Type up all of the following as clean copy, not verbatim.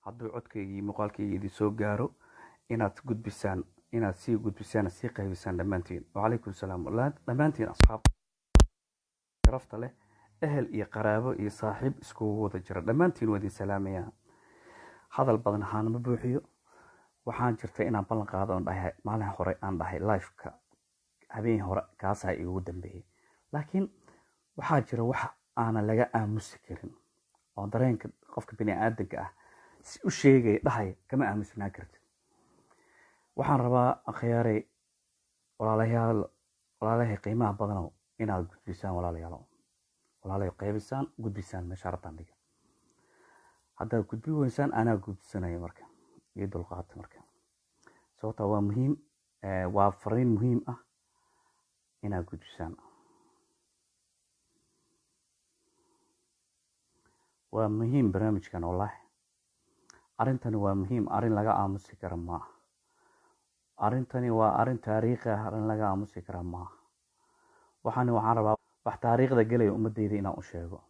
hadduu codkaygii muuqaalkayga idin soo gaaro inaad gudbisaan, inaad sii gudbisaan, sii qaybisaan dhammaantiin. Wacalaykum salaam dhammaantiin asxaabta sharafta leh, ehel iyo qaraabo iyo saaxiib iskugu wada jira, dhammaantiin waa idin salaamayaa. hadal badan ahaan ma buuxiyo. waxaan jirta inaan ballan qaado oon dhahay maalin hore aan dhahay live-ka habeen hore kaasaa igu dambeeyay, laakiin waxaa jira wax aanan laga aamusi karin oo dareenka qofka bini aadanka ah si u sheegay dhahay kama aamusnaa kartid. waxaan rabaa akhyaaray walaalahay qiimaha badanow inaad gudbisaan, walaalahay qaybisaan, gudbisaan meesha rabtaan dhiga. haddaad gudbi weysaan anaa gudbisanaya marka, iyo dulqaata marka, sababta waa muhiim, waa fariin muhiim ah inaad gudbisaan. waa muhiim barnaamijkan wallaahi. arrintani waa muhiim, arrin laga aamusi kara maaha. arrintani waa arrin taariikhi ah, arrin laga aamusi kara maaha. waxaan rabaa wax taariikhda gelaya ummadeyda inaan u sheego.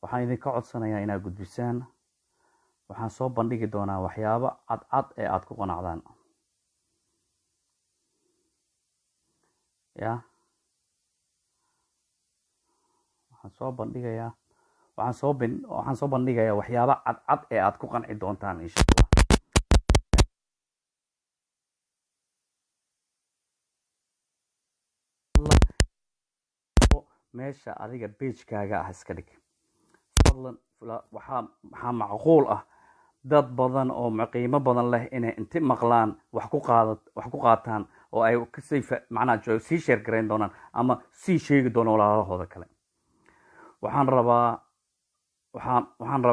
waxaan idinka codsanayaa inaad gudbisaan. waxaan soo bandhigi doonaa waxyaabo cadcad ee aad ku qanacdaan. ya waxaan soo bandhigayaa waxyaabo cadcad ee aad ku qanci doontaan insha Allah. meesha adiga page-kaaga ah iska dhig fadlan. waxaa macquul ah dad badan oo qiimo badan leh inay inti maqlaan wax ku qaataan oo ay macnaha sii share garayn doonaan ama sii sheegi doonaan walaalahooda kale. waxaan rabaa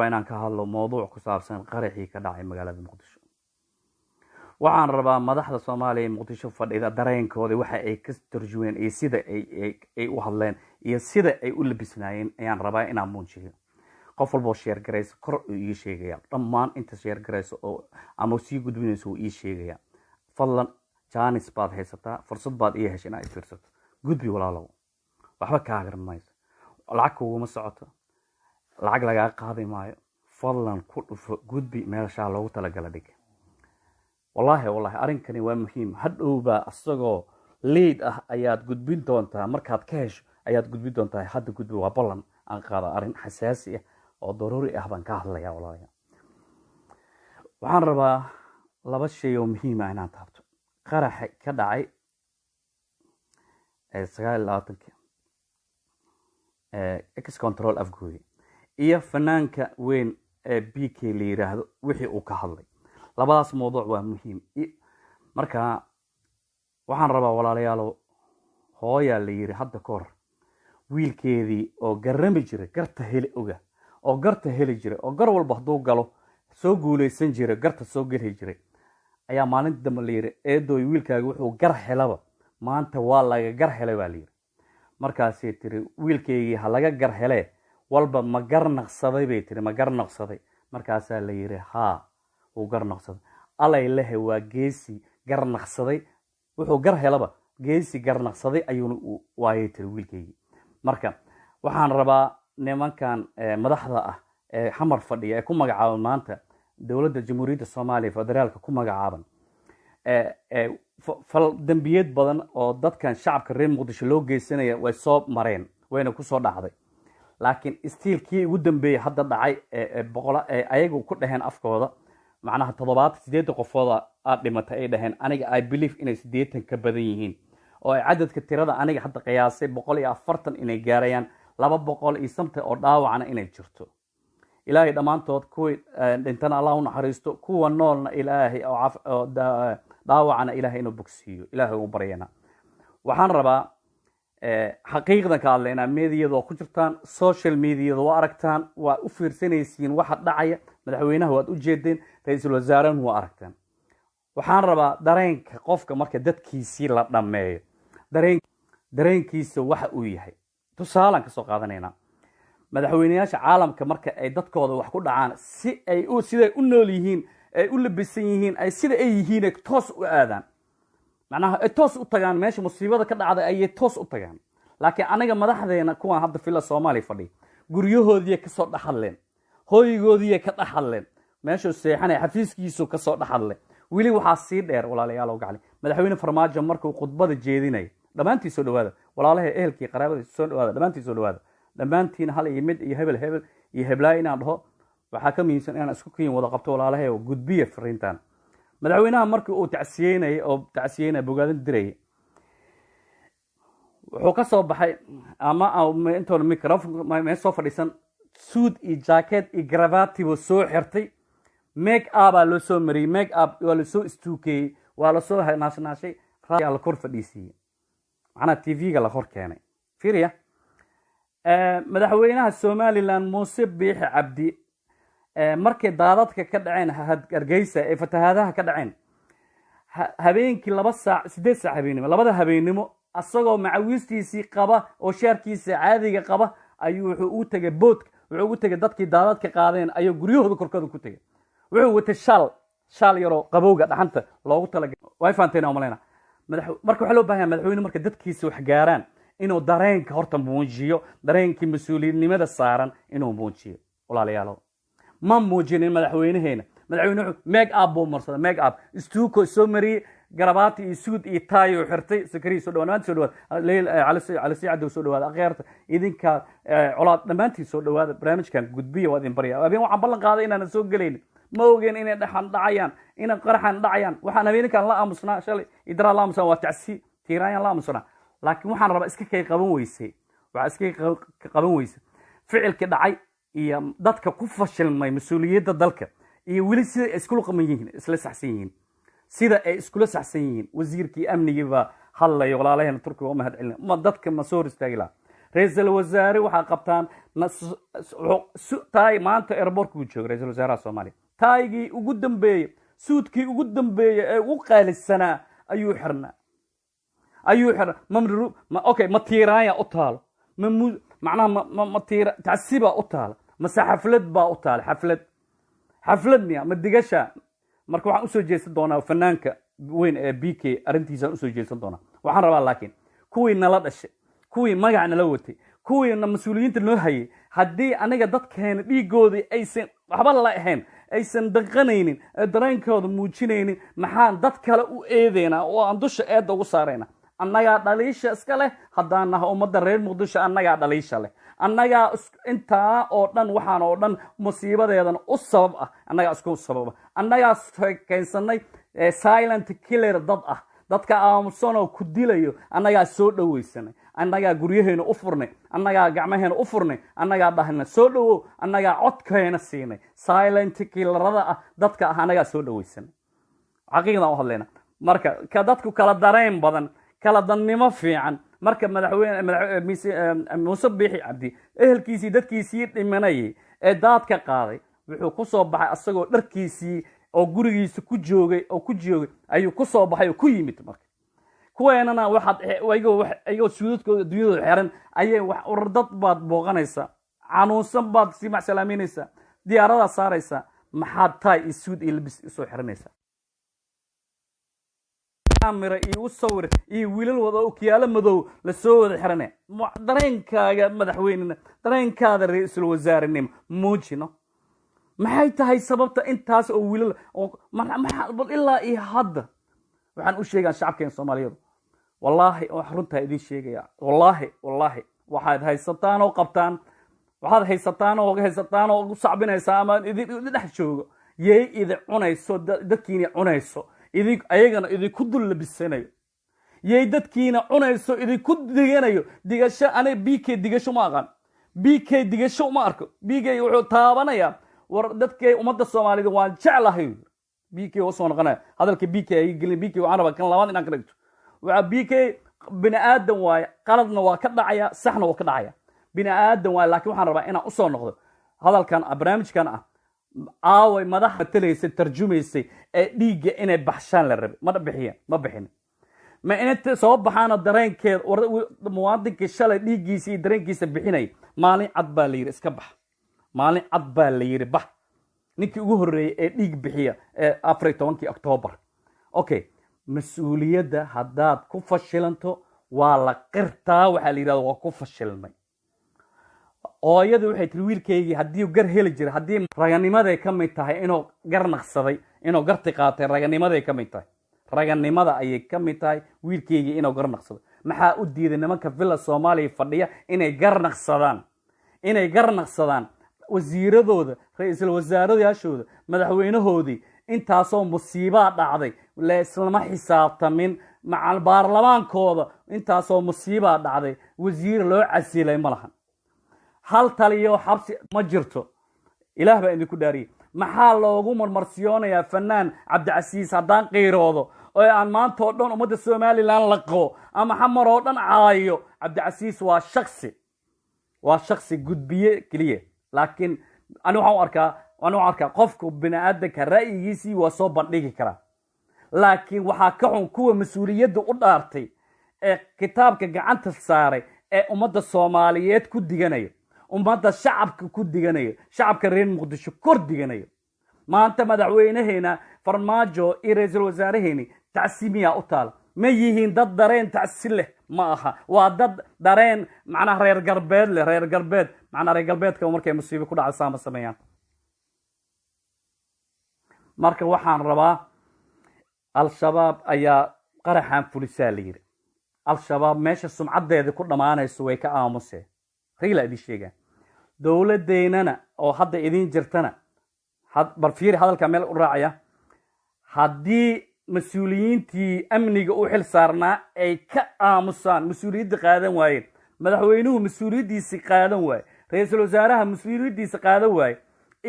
inaan ka hadlo mowduuc ku saabsan qaraxii ka dhacay magaalada Muqdisho. waxaan rabaa madaxda Soomaaliya Muqdisho fadhida dareenkooda waxa ay ka tarjumeen iyo sida ay u hadleen iyo sida ay u labisnaayeen ayaan rabaa inaan muujiyo. qof walba share garayso kor uu ii sheegaya, dhammaan inta share garayso oo ama sii gudbinayso uu ii sheegaya. fadlan jaanis baad haysataa, fursad baad ii heshay inaad fiirsato. gudbi walaalow, waxba kaa garan mayso, lacag kuguma socoto, lacag lagaa qaadi maayo. fadlan ku dhufo gudbi meesha loogu talagala dhig. wallaahi arrinkani waa muhiim. hadhowbaa asagoo lead ah ayaad gudbin doontaa, markaad ka hesho ayaad gudbin doontaa. hadda gudbi waa ballan aan qaada, arrin xasaasi ah oo daruuri ah baan ka hadlayaa walaalayaal. waxaan rabaa laba shay oo muhiim ah inaan taabto. qaraxa ka dhacay 29 ex control afgooy iyo fanaanka weyn ee BK la yiraahdo wixii uu ka hadlay. labadaas mowduuc waa muhiim. marka waxaan rabaa walaalayaal, hooyaa la yiri hadda ka hor wiilkeedii oo garami jiray garta heli oga oo garta heli jiray oo gar walba hadduu galo soo guuleysan jiray, garta soo geli jiray, ayaa maalinta dambe la yiri eedooy wiilkaaga wuxuu gar helaba maanta waa laga gar helay baa la yiri. markaasay tiri wiilkeygii ha laga gar hele walba ma gar naqsaday bay tiri, ma gar naqsaday. markaasaa la yiri haa uu gar naqsaday. alay lehe waa geesi gar naqsaday, wuxuu gar helaba geesi gar naqsaday ayuuna waayay tiri wiilkeygii. marka waxaan rabaa nimankan madaxda ah ee xamar fadhiya ee ku magacaaban maanta dowladda jamhuuriyadda Soomaaliya federaalka ku magacaaban, fal dambiyad badan oo dadkan shacabka reer Muqdisho loo geysanaya way soo mareen, wayna ku soo dhacday. laakiin istiilkii ugu dambeeyay hadda dhacay ayagu ku dhaheen afkooda, macnaha 78 qofooda aad dhimatay ay dhaheen. aniga I believe inay 80 ka badan yihiin, oo ay cadadka tirada aniga hadda qiyaasay 140 inay gaarayaan, 200 iyo something oo dhaawacna inay jirto. ilaahay dhammaantood kuwii dhintana Allah u naxariisto, kuwa noolna ilaahay oo dhaawacna ilaahay inuu bogsiiyo, ilaahay u baryana. waxaan rabaa xaqiiqdan ka hadlaynaa. meediyada ku jirtaan, social media waa aragtaan, waa u fiirsanaysiin waxa dhacaya. madaxweynaha waad u jeedeen, ra'iisul wasaaraha waa aragtaan. waxaan rabaa dareenka qofka marka dadkiisii la dhameeyo, dareenkiisa waxa uu yahay. tusaalaan ka soo qaadanaynaa madaxweynayaasha caalamka marka ay dadkooda wax ku dhacaan, siday u nool yihiin, ay u labisan yihiin, ay sida ay yihiin toos u aadaan, macnaha ay toos u tagaan meesha musiibada ka dhacday ayay toos u tagaan. laakiin aniga madaxdeena kuwan hadda fila Soomaaliya fadhiya, guryahoodii ka soo dhaxadleen, hooyigoodii ka dhaxadleen, meeshuu seexanaya xafiiskiisu ka soo dhaxadle weli waxaa sii dheer walaalayaal oo gacli madaxweyne farmaajo markuu khudbada jeedinayo dhammaantii soo dhawaada walaalaha ehelkii qaraabada soo dhawaada dhammaantii soo dhawaada dhammaantiin hal iyo mid iyo hebel iyo heblaay inaan dhaho waxaa ka muhiimsan inaan isku kiin wada qabto walaalahay oo gudbiya fariintan madaxweynaha markii uu tacsiyeynaya bogaadin dirayay wuxuu ka soo baxay ama intoona microphone soo fadhiisan suud iyo jacket iyo gravati buu soo xirtay make up baa loo soo mariyey make up waa lasoo istuukeeyey waa lasoo naashnaashay raa la kor fadhiisiiyey macnaha tv-ga la hor keenay fiiriya madaxweynaha somaliland muuse biixi cabdi markay daadadka ka dhaceen hargeysa ee fatahaadaha ka dhaceen habeenkii 8 saac habeenimo labada habeenimo asagoo macawiistiisii qaba oo shaarkiisa caadiga qaba ayuu wuxuu u tagay boodka wuxuu ugu tagay dadkii daadadka qaadeen ayuu guryahooda korkooda ku tagay wuxuu watay shaal yaroo qabowga dhaxanta loogu talagalay way faanteen oo maleyna marka waxa loo baahan madaxweyne marka dadkiisa wax gaaraan inuu dareenka horta muujiyo dareenkii mas'uuliyadnimada saaran inuu muujiyo walaalayaal ma muujinin madaxweynaheena madaxweynuhu make up buu marsaday make up istuuko soo mariyay garabaati iyo suud iyo taayo xirtay sakari soo dhawaad soo dhawaad leel cali saacad soo dhawaad aqeerta idinka colaad dhamaantii soo dhawaad barnaamijkan gudbiyo waad in bariya abeen waxaan ballan qaaday inaan soo galeyn ma ogeen inay dhaxan dhacayaan inay qaraxan dhacayaan waxaan habeenkan la aamusnaa shalay idra la aamusnaa waa tacsi tiiraan la aamusnaa laakiin waxaan rabaa iska kay qaban weysay waxa iska qaban weysay ficilka dhacay iyo dadka ku fashilmay mas'uuliyadda dalka iyo weli sida isku qaban yihiin isla saxsan yihiin sida ay iskula saxsan yihiin wasiirkii amniga hadlay walaalaheena Turkiga oo mahad celin ma dadka ma soo istaagila ra'iisul wasaare waxa qabtaan taay maanta airportku joogo ra'iisul wasaaraha Soomaaliya taaygi ugu dambeeyay suudkii ugu dambeeyay ee ugu qaalisanaa ayuu xirnaa mamru ma okay ma tiiraaya u taalo macnaha ma tiira tacsiba u taalo ma xaflad baa u taalo xaflad miya ma digasha marka waxaan u soo jeesan doonaa fanaanka weyn ee BK arintiisa u soo jeesan doonaa waxaan rabaa laakiin kuwii nala dhashay kuwii magac nala watay kuwii mas'uuliyiinta noo hayay haddii aniga dadkeena dhiigoodii aysan waxba la ahayn aysan daqanaynin dareenkooda muujinaynin maxaan dad kale u eedeynaa oo aan dusha eedda ugu saarayna annagaa dhaliisha iska leh haddaan nahay ummadda reer muqdisho annagaa dhaliisha leh annagaa intaa oo dhan waxaan oo dhan musiibadeedan u sabab ah annagaa isku sababa annagaa keensanay silent killer dad ah dadka aamusan oo ku dilayo annagaa soo dhaweysanay annagaa guryaheena u furnay annagaa gacmaheena u furnay annagaa dhahna soo dhawow annagaa codkeena siinay silent killerada ah dadka ah annagaa soo dhaweysanay xaqiiqdan u hadlayna marka ka dadku kala dareen badan kala dannimo fiican marka madaxweyne muuse biixi cabdi ehelkiisii dadkiisii dhimanayay ee daadka qaaday wuxuu ku soo baxay asagoo dharkiisii oo gurigiisa ku joogay ayuu ku soo baxay oo ku yimid marka kuweenana waxaad ayagoo suudadkooda dunyadooda xiran ayay dad baad booqanaysaa canuunsan baad sii macsalaameynaysaa diyaaradaad saaraysaa maxaad taay iyo suud iyo labis soo xiranaysaa mira iyo sawir iyo wiilal wada oo kiyaalo madow la soo wada xiranay dareenkaaga madaxweynena dareenkaada ra'iisul wasaarenimo muujino maxay tahay sababta intaas oo wiilal oo bal ilaa iyo hadda waxaan u sheegaa shacabkeen Soomaaliyeed wallahi oo runta idin sheegaya wallahi waxaad haysataan oo qabtaan waxaad haysataan oo sacbinaysa ama idin dhex joogo yey idin cunayso dadkiina cunayso ayagana idinku dul labisanayo yey dadkiina cunayso idinku diganayo digasho anay BK digasho ma aqaan BK digasho ma arko BK wuxuu taabanaya war dadkay ummadda Soomaaliyeed waan jeclahay BK oo soo noqonaya hadalka BK ay gelin BK waxaan rabaa kan labaad inaan ka dhigto waxa BK bini aadan waay qaladna waa ka dhacaya saxna waa ka dhacaya bini aadan waay laakiin waxaan rabaa inaan u soo noqdo hadalkan barnaamijkan ah aaway madaxda taleysay tarjumaysay ee dhiiga inay baxshaan la rabay ma bixin ma inta soo baxaana dareenkeed muwaadinka shalay dhiigiisa iyo dareenkiisa bixinay maalin cad baa la yiri iska bax maalin cad baa la yiri bax ninkii ugu horeeyay ee dhiig bixiya ee 14 October okay mas'uuliyadda haddaad ku fashilanto waa la qirtaa waxa la yiraahdo waa ku fashilmay hooyadu waxay tiri wiilkaygii haddii gar heli jiray haddii raganimaday ka mid tahay inuu gar naqsaday inuu garti qaatay raganimaday ka mid tahay raganimada ayay ka mid tahay wiilkaygii inuu gar naqsado maxaa u diiday nimanka villa Soomaaliya fadhiya inay gar naqsadaan wasiiradooda ra'iisul wasaarayaashooda madaxweynahoodii intaasoo musiiba dhacday la islama xisaabtamin macal baarlamaankooda intaasoo musiiba dhacday wasiir loo casilay ma lahan hal taliyo xabsi ma jirto ilaah baa idinku dhaariyay maxaa loogu marmarsiyoonayaa fanaan cabdicasiis haddaan qiiroodo oo aan maanta oo dhan ummadda Somaliland laqo ama xamar oo dhan caayo cabdicasiis waa shakhsi gudbiye kaliya laakiin anu waxaan arkaa qofku bini'aadanka ra'yigiisii waa soo bandhigi karaa laakiin waxaa ka xun kuwa mas-uuliyadda u dhaartay ee kitaabka gacanta saaray ee ummadda Soomaaliyeed ku diganayo ummadda shacabka ku diganayo shacabka reer Muqdisho kor diganayo maanta madaxweynaheena farmaajo iyo ra'iisul wasaaraheeni tacsiimiya u taal ma yihiin dad dareen tacsi leh ma aha waa dad dareen macnaha reer galbeed macnaha reer galbeedka markay musiibo ku dhacaysa ma sameeyaan marka waxaan rabaa al-shabaab ayaa qaraxan fulisaa la yiri al-shabaab meesha sumcadeeda ku dhamaanayso way ka aamuseen riila idin sheegaan dowladeynana oo hadda idin jirtana bal fiiri hadalka meel u raacaya haddii mas-uuliyiintii amniga u xil saarnaa ay ka aamusaan mas-uuliyadda qaadan waayeen madaxweynuhu mas-uuliyaddiisi qaadan waaye ra'iisul wasaaraha mas-uuliyaddiisa qaadan waaye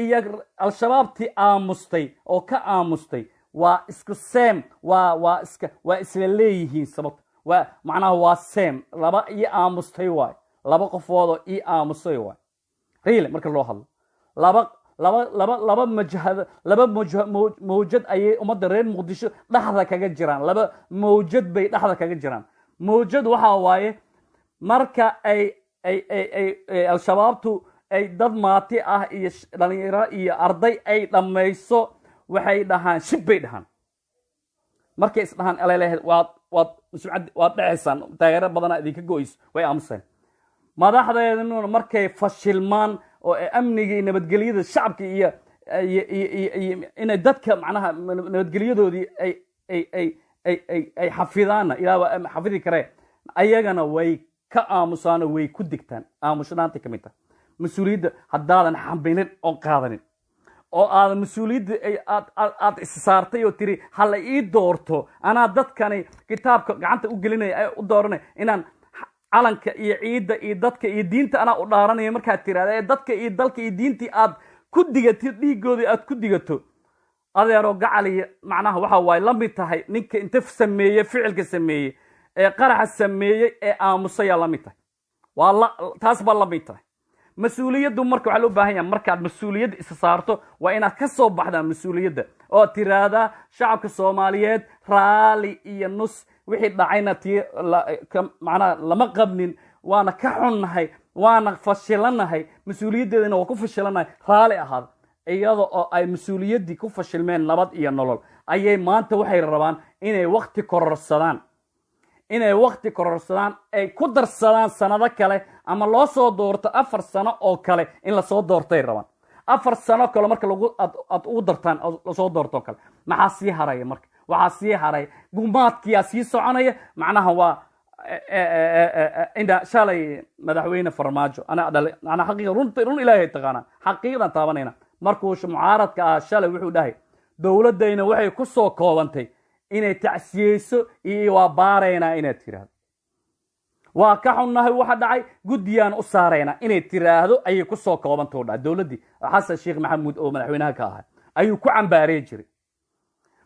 iyo al-shabaabtii aamustay oo ka aamustay waa isku seem waa isla leeyihiin sababta waa macnaha waa seem laba ii aamustay waay laba qofoodoo ii aamusay waay riile marka loo hadlo laba mawjad ayay ummadda reer Muqdisho dhaxda kaga jiraan laba mawjad bay dhaxda kaga jiraan mawjad waxa waaye marka ay al-shabaabtu ay dad maati ah iyo dhalinyaro iyo arday ay dhamayso waxay dhahaan shib bay dhahaan markay is dhahaan leeyahay waad dhacaysaan taageero badan idinka go'ayso way aamuseen madaxdeeduna markay fashilmaan oo amniga nabadgelyada shacabka iyo inay dadka macnaha nabadgelyadoodii ay xafidaan ilaa xafidi kareen ayagana way ka aamusaan way ku digtaan aamusnaanta kamid tahay mas-uuliyadda haddaadan xamilin oo qaadanin oo aadan mas'uuliyadda aad issaartay oo tiri hala ii doorto anaa dadkani kitaabka gacanta u gelinaya u dooranay inaan calanka iyo ciidda iyo dadka iyo diinta anaa u dhaaranayo markaad tiraahdo dadka iyo dalka iyo diintii aad ku digatid dhiigoodii aad ku digato adeero gacaliya macnaha waxa waay la mid tahay ninka inta sameeyay ficilka sameeyay ee qaraxa sameeyay ee aamusaya la mid tahay waa taas baa la mid tahay mas-uuliyaddu marka waxa loo baahan yahay markaad mas'uuliyad isa saarto waa inaad ka soo baxdaa mas'uuliyadda oo tiraahdaa shacabka Soomaaliyeed raali iyo nus wixii dhacayna macnaha lama qabnin waana ka xunnahay waana fashilanahay mas'uuliyaddeedana waa ku fashilanahay raali ahaad iyada oo ay mas'uuliyaddii ku fashilmeen nabad iyo nolol ayay maanta waxay rabaan inay waqti kororsadaan ay ku darsadaan sanado kale ama loo soo doorto 4 sano oo kale in la soo doortay rabaan 4 sano kale marka aad ugu dartaan la soo doorto kale maxaa sii haraya marka waxaa sii haray gumaadkiyaa sii soconaya macnaha waa inda shalay madaxweyne farmaajo ana xaqiiqa run ilaahay taqaana xaqiiqdan taabanayna markuu mucaaradka ah shalay wuxuu dhahay dowladayna waxay ku soo koobantay inay tacsiyeyso iyo waa baarayna inay tiraahdo waa ka xunnahay waxa dhacay gudiyaan u saarayna inay tiraahdo ayay ku soo koobantay dhahay dowladii xasan sheekh maxamuud oo madaxweynaha ka ahaa ayuu ku cambaarey jiray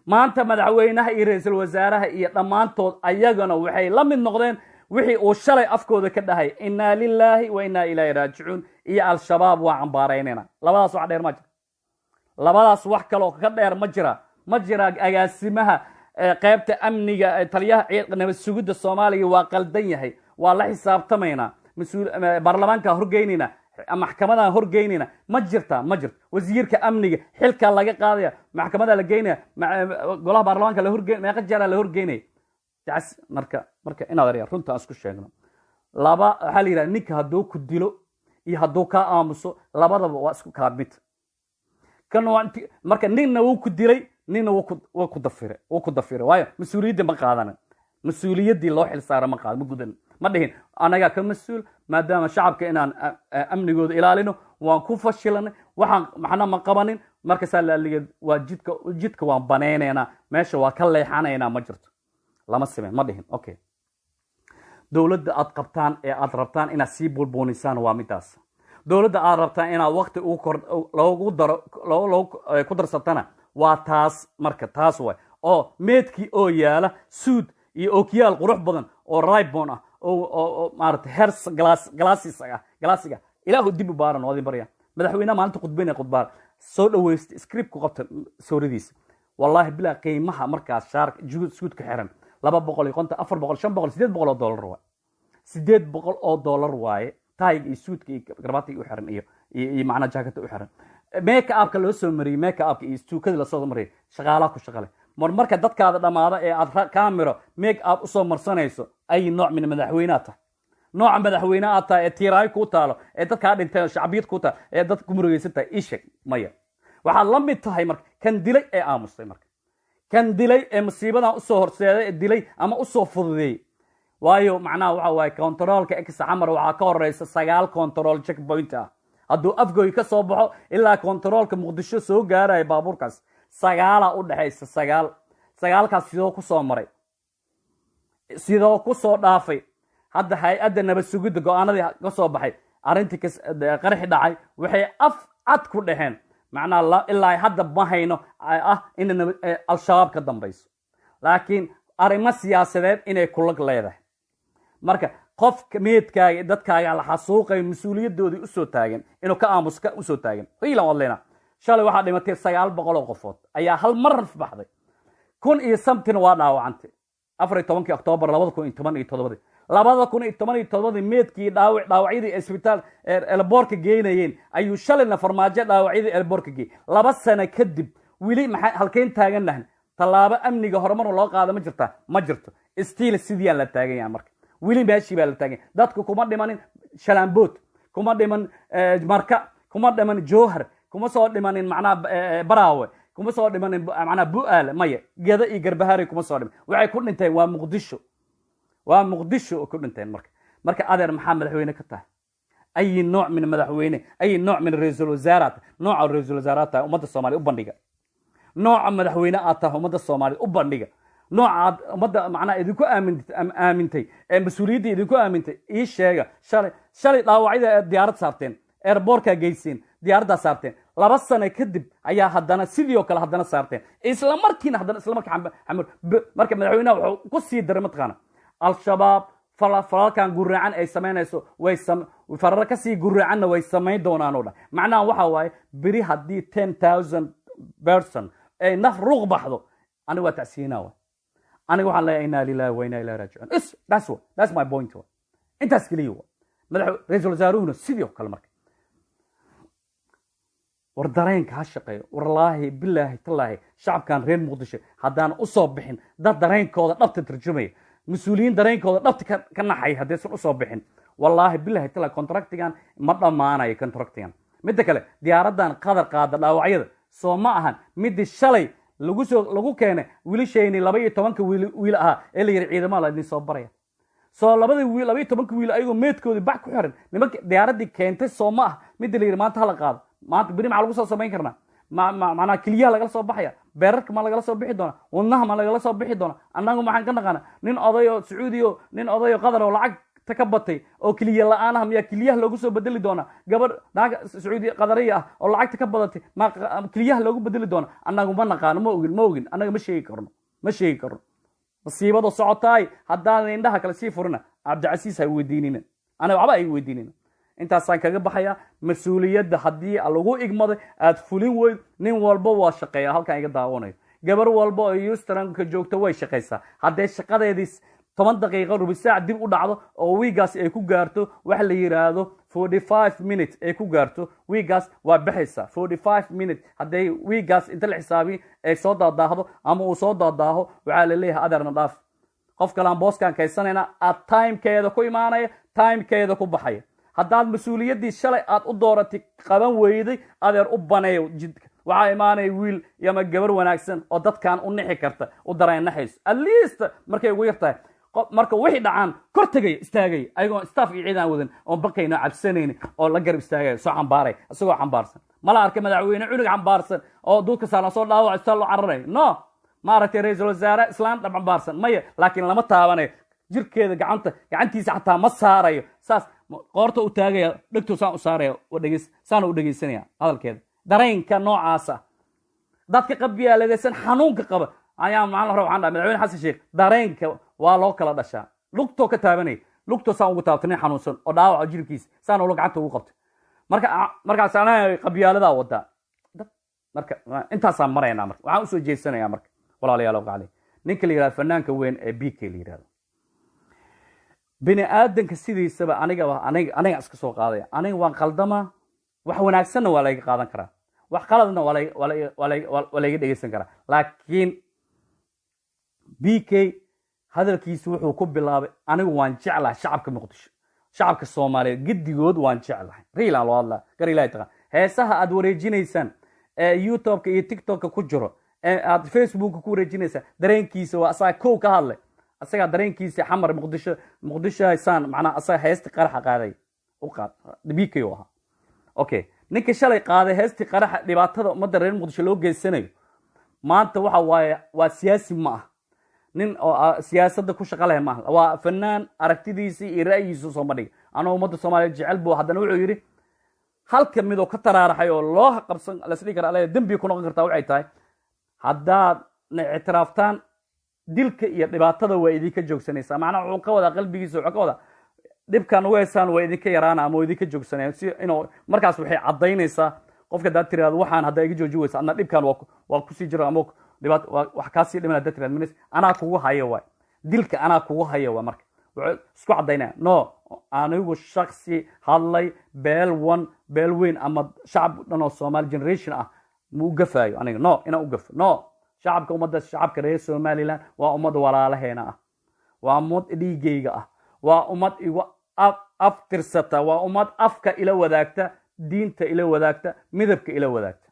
maanta madaxweynaha iyo ra'iisul wasaaraha iyo dhamaantood ayagana waxay la mid noqdeen wixii uu shalay afkooda ka dhahay inna lillahi wa inna ilayhi raaji'un iyo al-shabaab waa cambaaraynayna labadaas wax dheer ma jira labadaas wax kale oo ka dheer ma jira agaasimaha qaybta amniga taliyaha nabad sugidda Soomaaliya waa qaldan yahay waa la xisaabtamaynaa mas'uul baarlamaanka horgeynina maxkamada horgeynina ma jirto wasiirka amniga xilka laga qaadaya maxkamada la geynaya golaha baarlamaanka la horgeynaya meeqa jeer la horgeynaya taas marka inaad runta isku sheegno laba waxa la yiraahdaa ninka haduu ku dilo iyo hadduu kaa aamuso labadaba waa isku kaabmid kan waa marka ninna wuu ku dilay ninna wuu ku dafiray waayo mas-uuliyadda ma qaadanan mas-uuliyaddii loo xil saara ma qaada ma gudan ma dhihin anagaa ka mas-uul maadaama shacabka inaan amnigooda ilaalino waan ku fashilanay waxaan maxna ma qabanin markaasaa laaligeed waa jidka waan banaynaynaa meesha waa ka leexanaynaa ma jirto lama simen ma dhihin okay dowladda aad qabtaan ee aad rabtaan inaad sii bulbuunisaan waa midaas dowladda aad rabtaan inaad waqti loogu daro ku darsatana waa taas marka taas waay oo meedkii oo yaala suud iyo ookiyaal qurux badan oo raybon ah oo maaragtay hers galaasiga ilaahu dib u baaran oo adin barya madaxweynaha maalinta khudbaynaya khudbaar soo dhaweystay script ku qabta sooradiisa wallaahi bilaa qiimaha markaas shaarka suudka xiran 250 400 500 800 oo dollar waay 800 oo dollar waaye taayig iyo suudka iyo garbaatiga u xiran iyo macna jaakada u xiran make upka loo soo mariyay make upka iyo suukada la soo mariyay shaqaalaha ku shaqale marka dadkaada dhamaada ee aad camera make up u soo marsanayso ay nooc min madaxweynaha nooca madaxweynaha ee tiiraay ku taalo ee dadka dhintay shacbiyad ku taalo ee dadka ku murugeysatay ishak maya waxa la mid tahay marka kan dilay ee aamusay marka kan dilay ee musiibada u soo horseeday ee dilay ama u soo fududeeyay waayo macnaha waxa waay controlka ex xamar waxa ka horeysa 9 control checkpoint ah hadduu afgoy ka soo baxo ilaa controlka muqdisho soo gaaray baabuurkaas 9 u dhaxaysa 9kaas sidoo ku soo maray sidoo ku soo dhaafay hadda hay-adda nabad sugidda go'aanadii ka soo baxay arrintii qaraxi dhacay waxay cad ku dhaheen macnaha ilaa hadda ma hayno in al-shabaab ka dambayso laakiin arrimo siyaasadeed inay kulag leedahay marka qofka meedkaaga dadkaaga la xasuuqay mas-uuliyadoodii usoo taagan inuu ka aamuska usoo taagan fiilan wadleyna shalay waxaa dhimatay 900 oo qofood ayaa hal mar baxday 1000 waa dhaawacantay 14 Oktoobar 2017 2017 meedkii dhaawacyadii isbitaal elboorka geynayeen ayuu shalayna farmaajo dhaawacyadii elboorka geey 2 sano kadib wili maxay halkeen taagannahay talaabo amniga horumar loo qaado ma jirto stiil sidii la taagan yahay marka wili meeshii baa la taagan dadku kuma dhimanin shalaambood kuma dhiman marka kuma dhiman joohar kuma soo dhimanin macnaha baraawe kuma soo dhimanin macnaha bu'aal maya gada iyo garbahaari kuma soo dhiman waxay ku dhinteen waa muqdisho ku dhinteen marka adeer maxaa madaxweyne ka tahay ay nooc min madaxweyne ay nooc min ra'iisul wasaaraat nooca ra'iisul wasaaraat ummadda Soomaaliya u bandhiga nooca madaxweyne aad tahay ummadda Soomaaliya u bandhiga nooca ummadda macnaha idinku aamintay ee mas'uuliyadda idinku aamintay ii sheega shalay dhaawacyada diyaarad saarteen airportka geyseen diyaaradda saarteen 2 sano kadib ayaa haddana sidii oo kale haddana saarteen isla markii marka madaxweynaha wuxuu ku sii daray matqana al-shabaab falalkan guraacan ay sameynayso farar ka sii guraacanna way sameyn doonaan oo dhan macnaha waxa waaye biri haddii 10,000 person ay naf ruuq baxdo aniga waa tacsiinaa aniga waxaan leeyahay inna lillahi wa inna ilayhi raaji'uun that's my point intaas kaliya ra'iisul wasaaruhuna sidii oo kale marka war dareenka ha shaqeeyo wallaahi billaahi tallaahi shacabkan reer muqdisho haddaan u soo bixin dad dareenkooda dhabta tarjumaya mas-uuliyiin dareenkooda dhabta ka naxay haddaysan u soo bixin wallaahi billaahi tallaahi contractigan ma dhammaanayo contractigan midda kale diyaaraddan qadar qaada dhaawacyada soo ma ahan midii shalay lagu keenay wiilashayni 12 wiil ahaa ee la yiri ciidamada la idin soo baraya soo 12 wiil ayagoo meedkoodii bax ku xiran nimanka diyaaradii keentay soo ma ah midii la yiri maanta hala qaado maanta bari maxaa lagu soo samayn karnaa macnaha keliyaha lagala soo baxaya beerarka ma lagala soo bixi doona wadnaha ma lagala soo bixi doona annagu maxaan ka naqaana nin odayo sacuudiyo nin odayo qadar oo lacag ka batay oo keliya la'aan ah miyaa keliyaha loogu soo bedeli doona gabadh naag sacuudi qadariya ah oo lacagta ka badatay ma keliyaha loogu bedeli doona annagu ma naqaano ma ogin annaga ma sheegi karno masiibada socotaay haddaan indhaha kale sii furina cabdicasiis hay weydiinina anaga waxba ay weydiinina intaasaan kaga baxaya mas-uuliyadda haddii lagu igmaday aad fulin weyd nin walba waa shaqeeya halkan iga daawanayo gabar walba oo Houston-ka joogta way shaqeysaa haddii shaqadeedii 10 daqiiqo rubi saac dib u dhacdo oo wiigaas ay ku gaarto waxa la yiraahdo 45 minutes ay ku gaarto wiigaas waa baxaysa 45 minutes haddii wiigaas inta la xisaabi ay soo daadaahdo ama uu soo daadaaho waxa la leeyahay adarna dhaaf qof kale aan booskan kaysanayna at time-keeda ku imaanaya time-keeda ku baxaya haddaad mas-uuliyaddii shalay aad u dooratay qaban weyday adeer u baneeyo jidka waxaa imaanaya wiil yama gabar wanaagsan oo dadkan u nixi karta u dareennaxayso at least markay ugu yartahay marka wixii dhacaan kor tegaya istaagaya ayagoon staff iyo ciidan wadan oon baqayna cabsanayni oo la garab istaagaya soo xambaaray isagoo xambaarsan mala arkay madaxweyne cunug xambaarsan oo duulka saaran soo dhaawac istaa loo cararayo no ma aragtay ra'iisul wasaare islaan dhab xambaarsan maya laakiin lama taabanayo jirkeeda gacantiisa xataa ma saarayo saas qoorta u taagaya dhegtuu saan u saaraya saana u dhegaysanaya hadalkeeda dareenka noocaasa dadka qabyaaladaysan xanuunka qaba ayaa macallin hore waxaan dhahay madaxweyne xasan sheekh dareenka waa loo kala dhashaa lugtoo ka taabanaya lugtoo saan ugu taabtay nin xanuunsan oo dhaawaca jirkiisa saana ula gacanta ugu qabtay markaas anaa qabyaaladaa wadaa marka intaasaan maraynaa marka waxaan usoo jeesanayaa marka walaalayaal oo qaclay ninka la yidhahdo fanaanka weyn ee BK la yidhahdo bini aadanka sidiisaba aniga iska soo qaadaya aniga waan qaldamaa wax wanaagsanna waa laga qaadan karaa wax qaladna waa laga dhegeysan karaa laakiin BK hadalkiisu wuxuu ku bilaabay anigu waan jeclahay shacabka muqdisho shacabka Soomaaliyeed gidigood waan jeclahay riilaan loo hadlaa gar ilaahay taqaan heesaha aad wareejinaysaan ee YouTube-ka iyo TikTok-ka ku jiro ee aad Facebook-ka ku wareejinaysaan dareenkiisa waa asaga koow ka hadlay asaga dareenkiisa xamar muqdisho haysaan macnaa asaga heesta qaraxa qaaday u qaad BK oo aha okay ninka shalay qaaday heesti qaraxa dhibaatada ummadda reer muqdisho loo geysanayo maanta waxa waaye waa siyaasi ma ah nin oo siyaasadda ku shaqo leh ma aha waa fanaan aragtidiisa iyo ra'yigiisa soo madhig anoo ummadda Soomaaliyeed jecel buu haddana wuxuu yiri halka mid oo ka taraaraxay oo loo qabsan la sidii kara alle dambi ku noqon kartaa waxay tahay haddaad ictiraaftaan dilka iyo dhibaatada waa idinka joogsanaysaa macnaha wuxuu ka wadaa qalbigiisa wuxuu ka wadaa dhibkan weesaan waa idinka yaraana ama idinka joogsanayaan si inuu markaas waxay cadaynaysaa qofka daad tiraado waxaan hadda iga jooji weysa adna dhibkan waa ku sii jiro ama dhibaat wax ka sii dhiman daad tiraado minis anaa kugu hayo waay dilka anaa kugu hayo waa marka wuxuu isku cadaynaa no anigu shakhsi hadlay beel weyn ama shacab dhan oo Soomaali generation ah mu gafayo aniga no ina u gafo no shacabka ummadda shacabka reer Somaliland waa ummad walaalaheena ah waa ummad dhiigayga ah waa ummad igu aftirsata waa ummad afka ila wadaagta diinta ila wadaagta midabka ila wadaagta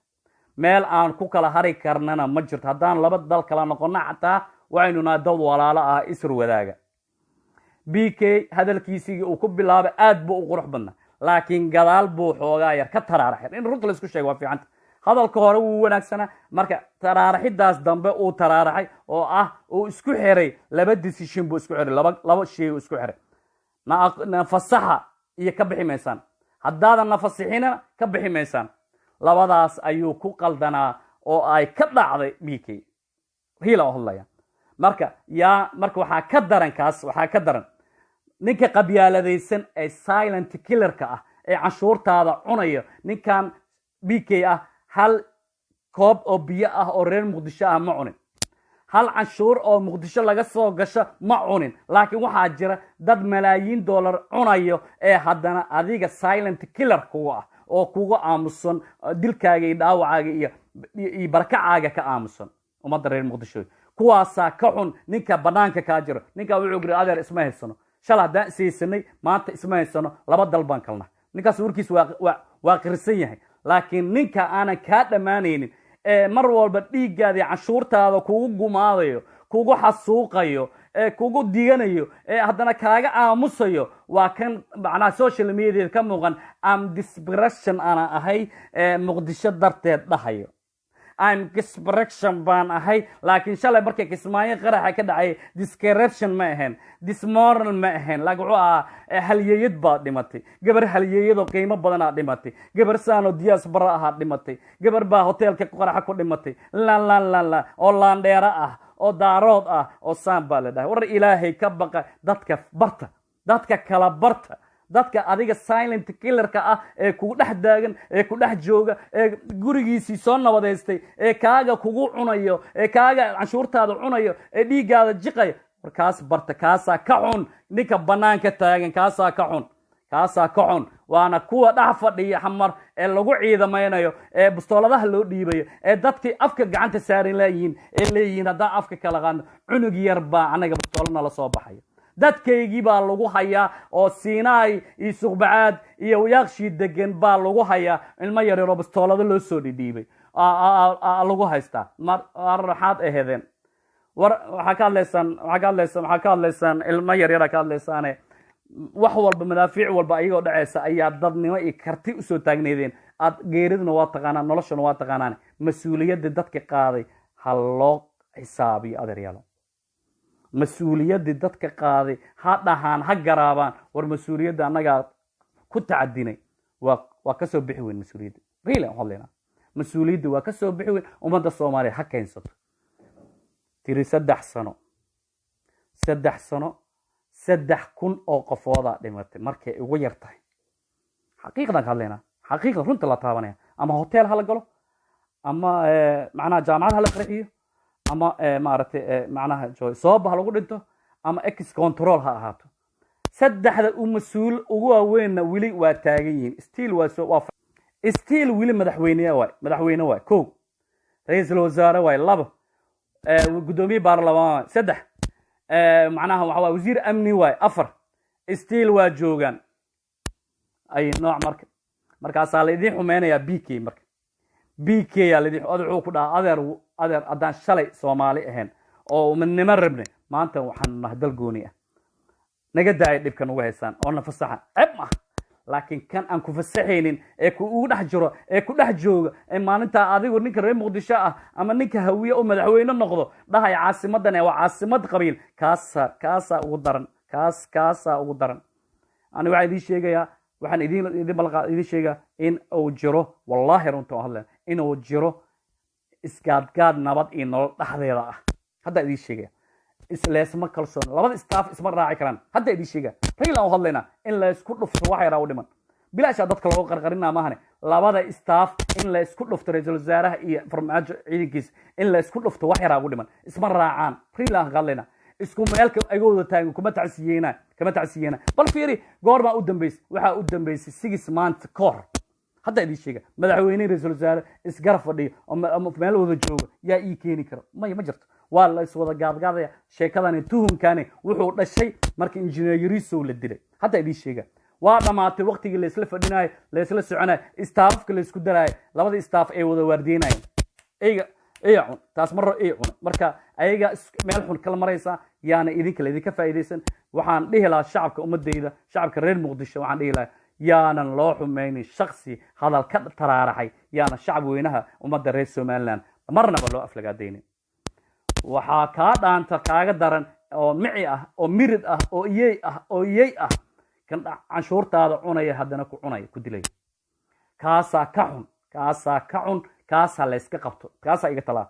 meel aan ku kala hari karnana ma jirto haddaan laba dal kala noqono xataa waxaynu nahay dad walaalo ah isr wadaaga BK hadalkiisii uu ku bilaabay aad buu u qurux badnaa laakiin gadaal buu xoogaa yar ka taraaraxay in runta la isku sheego waa fiican hadalka hore wuu wanaagsanaa marka taraaraxidaas dambe uu taraaraxay oo ah uu isku xiray laba decision buu isku xiray laba shay uu isku xiray nafasaxa iyo ka bixi meesaan haddaadan nafasixina ka bixi meesaan labadaas ayuu ku qaldanaa oo ay ka dhacday BK hiila oo hadlaya marka waxaa ka daran waxaa ka daran ninka qabyaaladaysan ee silent killerka ah ee canshuurtaada cunayo ninkan BK ah hal koob oo biyo ah oo reer muqdisho ah ma cunin hal canshuur oo muqdisho laga soo gasho ma cunin laakiin waxaa jira dad malaayiin dollar cunayo ee haddana adiga silent killer kuga ah oo kuga aamusan dilkaaga iyo dhaawacaaga iyo barakacaaga ka aamusan ummadda reer muqdisho kuwaasaa ka xun ninka banaanka kaa jiro ninka wuxuu yiri adeer isma haysano shalay haddaan isaysanay maanta isma haysano laba dal baan kalna ninkaas warkiis waa qirsan yahay laakiin ninka aanan kaa dhammaanaynin ee mar walba dhiiggaada canshuurtaada kugu gumaadayo kugu xasuuqayo ee kugu diganayo ee haddana kaaga aamusayo waa kan macnaha social media ka muuqan am desperation ana ahay muqdisho darteed dhahayo I'm desperation baan ahay laakiin shalay markay Kismaayo qaraxa ka dhacay desperation ma ahayn dismoral ma ahayn laakiin wuxuu ahaa halyeeyad baa dhimatay gabar halyeeyad oo qiimo badan ah dhimatay gabar saano diyaas bara ah dhimatay gabar baa hotelka qaraxa ku dhimatay la oo laandheera ah oo daarood ah oo saamba la dhahay war ilaahay ka baqa dadka kala barta dadka adiga silent killerka ah ee kugu dhex daagan ee ku dhex jooga ee gurigiisii soo nabadeystay ee kaaga kugu cunayo ee kaaga canshuurtaada cunayo ee dhiiggaada jiqayo markaas barta kaasaa ka xun ninka banaanka taagan kaasaa ka xun waana kuwa dhex fadhiya xamar ee lagu ciidamaynayo ee bustooladaha loo dhiibayo ee dadkii afka gacanta saarin leeyihiin haddaan afka kala qaadno cunug yar baa anaga bustoolana la soo baxayo dadkaygii baa lagu hayaa oo Siinaay iyo Suqbacaad iyo Yaaqshii degan baa lagu hayaa ilmo yar yar oo bastoolada loo soo dhidhiibay lagu haystaa raxaad aheedeen war waxa ka hadlaysan ilmo yar yar ka hadlaysan wax walba madaafiic walba ayagoo dhacaysa ayaa dadnimo iyo karti u soo taagneedeen aad geeridna waa taqaanaan noloshana waa taqaanaan mas'uuliyadda dadka qaaday ha loo xisaabiyo adeeryaalo mas'uuliyadda dadka qaaday ha dhahaan ha garaabaan war mas'uuliyadda annaga ku tacadinay waa ka soo bixi weyn mas'uuliyadda really hadlayna mas'uuliyadda waa ka soo bixi weyn ummadda Soomaaliya ha keensato tiri 3 sano 3,000 oo qofooda dhimatay markay ugu yartahay xaqiiqdan ka hadlayna xaqiiqda runta la taabanaya ama hotel hala galo ama macnaha jaamacad hala qariyo ama maaragtay macnaha sooba lagu dhinto ama ex control ha ahaato saddexda mas'uul ugu waaweynna wili waa taagan yihiin still wili madaxweyne waay kow ra'iisul wasaare waay laba gudoomiye baarlamaan saddex معناها وحوا وزير أمني واي أفر استيل واجوغان أي نوع مركا صار يدين حمينا يا بيكي بيكي يا لدين أدعو كده أدر أدان شلي سومالي هن أو من نمربني ما أنت وحن نهدل جونية نجد داعي كانوا وهسان أو نفسها عبما لكن كان أنكو فسحينين إكو نحجرة إكو نحجوج إما أنت عادي ورنيك ريم مقدشة أما نيك هوية أو مدحوين النقضة ده هي عاصمة دنا وعاصمة قبيل كاسة ودرن كاسة ودرن أنا وعي دي شيء يا وحن إذا بلغ دي شيء إن أوجره والله رنتو هلا إن أوجره إسقاط نبض إنه تحضيره هذا دي شيء اسم كلسون لبد استاف اسم راعي كران هدا idin sheega reeyla oo hadlayna in la isku dhufto wax yar oo dhiman bilaash dadka loo qarqarina ma ahane labada staff in la isku dhufto ra'iisul wasaaraha iyo farmaajo ciidankiis in la isku dhufto wax yar oo dhiman isma raacaan reeyla hadlayna isku meelka ayagoo taagan kuma tacsiyeena bal fiiri goorma u dambeysay 6 months kor hada idin sheega madaxweyne ra'iisul wasaare isgaraf fadhiyo ama meel wada jooga yaa ii keeni karo ma jirto waa la iswada gaadgaadaya sheekadani tuhunkaani wuxuu dhashay markii injineeriso la dilay hadda idin sheega waa dhamaatay waqtigii la isla fadhinaay la isla soconay staafka la isku daraay labada staaf ay wada waardiinayeen eeyo taas marka ayaga meel xun kala maraysa yaana idinka faa'iideysan waxaan dhihi lahaa shacabka ummadeyda shacabka reer Muqdisho waxaan dhihi lahaa yaanan loo xumeeynin shakhsi hadal ka taraaraxay yaana shacab weynaha ummadda reer Soomaaliland marnaba loo aflagaadeynin waxaa kaa dhaanta kaaga daran oo mici ah oo mirid ah oo iyay ah kan canshuurtaada cunaya haddana ku cunaya ku dilay kaasaa ka xun kaasaa la iska qabto kaasaa iga talaa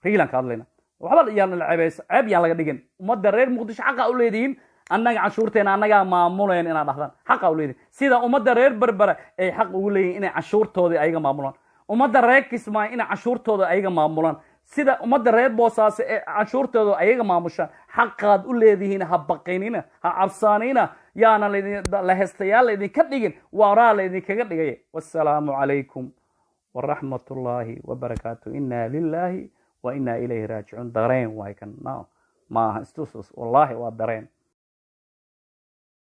riilan ka hadlayna waxba yaan la ceeb yaan laga dhigin ummadda reer Muqdisho xaqa u leedihiin annaga canshuurteena annaga maamuleen inaan dhahdaan xaqa u leedihiin sida ummadda reer Berbera ay xaq ugu leeyihiin inay canshuurtooda ayaga maamulaan ummadda reer Kismaayo inay canshuurtooda ayaga maamulaan sida ummadda reer Boosaaso ee canshuurtooda ayaga maamushaan xaqaad u leedihiin ha baqaynina ha cabsaanina yaana la heestayaal idinka dhigin waraa la idinkaga dhigay wassalaamu calaykum waraxmatullaahi wabarakaatu inna lillahi wa inna ilayhi raajicuun dareen waay kan maaha istus wallaahi waa dareen